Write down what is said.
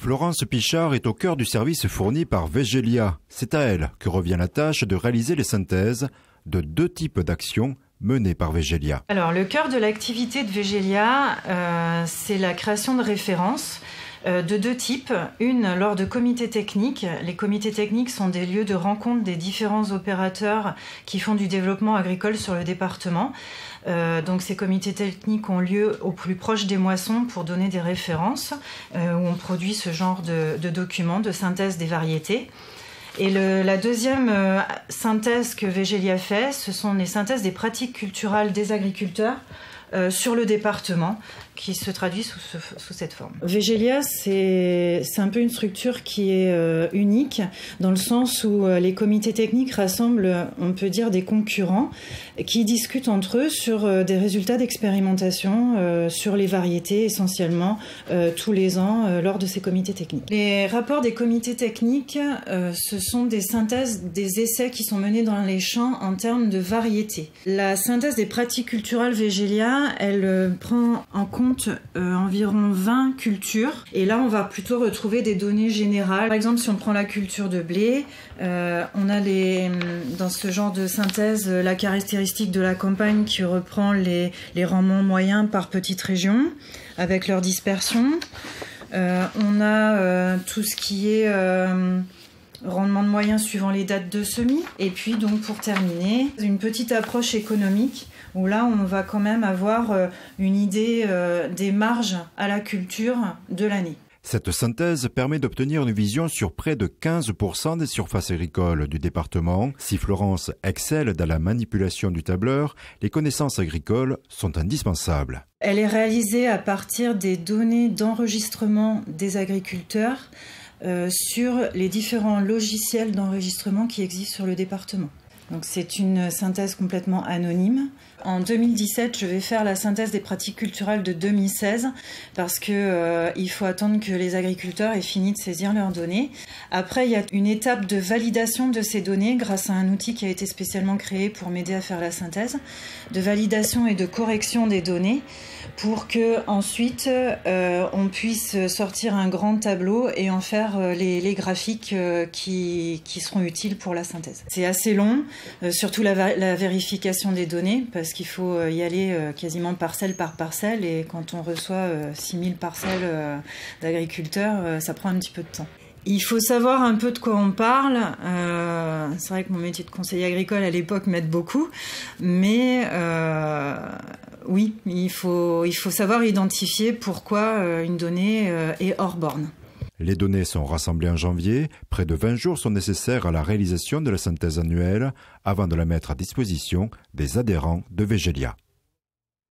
Florence Pichard est au cœur du service fourni par Vegelia. C'est à elle que revient la tâche de réaliser les synthèses de 2 types d'actions menées par Vegelia. Alors, le cœur de l'activité de Vegelia, c'est la création de références de 2 types. Une lors de comités techniques. Les comités techniques sont des lieux de rencontre des différents opérateurs qui font du développement agricole sur le département. Donc ces comités techniques ont lieu au plus proche des moissons pour donner des références où on produit ce genre de documents, de synthèse des variétés. Et la deuxième synthèse que Vegelia fait, ce sont les synthèses des pratiques culturales des agriculteurs sur le département, qui se traduit sous cette forme. Vegelia, c'est un peu une structure qui est unique, dans le sens où les comités techniques rassemblent, on peut dire, des concurrents qui discutent entre eux sur des résultats d'expérimentation sur les variétés, essentiellement tous les ans lors de ces comités techniques. Les rapports des comités techniques, ce sont des synthèses, des essais qui sont menés dans les champs en termes de variétés. La synthèse des pratiques culturales Vegelia, elle prend en compte environ 20 cultures, et là on va plutôt retrouver des données générales. Par exemple, si on prend la culture de blé, on a dans ce genre de synthèse la caractéristique de la campagne qui reprend les rendements moyens par petite région avec leur dispersion. On a tout ce qui est rendement de moyens suivant les dates de semis, et puis donc pour terminer, une petite approche économique où là on va quand même avoir une idée des marges à la culture de l'année. Cette synthèse permet d'obtenir une vision sur près de 15% des surfaces agricoles du département. Si Florence excelle dans la manipulation du tableur, les connaissances agricoles sont indispensables. Elle est réalisée à partir des données d'enregistrement des agriculteurs sur les différents logiciels d'enregistrement qui existent sur le département. Donc c'est une synthèse complètement anonyme. En 2017, je vais faire la synthèse des pratiques culturales de 2016 parce que il faut attendre que les agriculteurs aient fini de saisir leurs données. Après, il y a une étape de validation de ces données grâce à un outil qui a été spécialement créé pour m'aider à faire la synthèse, de validation et de correction des données pour que ensuite on puisse sortir un grand tableau et en faire les graphiques qui seront utiles pour la synthèse. C'est assez long, surtout la vérification des données, parce qu'il faut y aller quasiment parcelle par parcelle, et quand on reçoit 6000 parcelles d'agriculteurs, ça prend un petit peu de temps. Il faut savoir un peu de quoi on parle. C'est vrai que mon métier de conseiller agricole à l'époque m'aide beaucoup, mais oui, il faut savoir identifier pourquoi une donnée est hors borne. Les données sont rassemblées en janvier. Près de 20 jours sont nécessaires à la réalisation de la synthèse annuelle avant de la mettre à disposition des adhérents de Vegelia.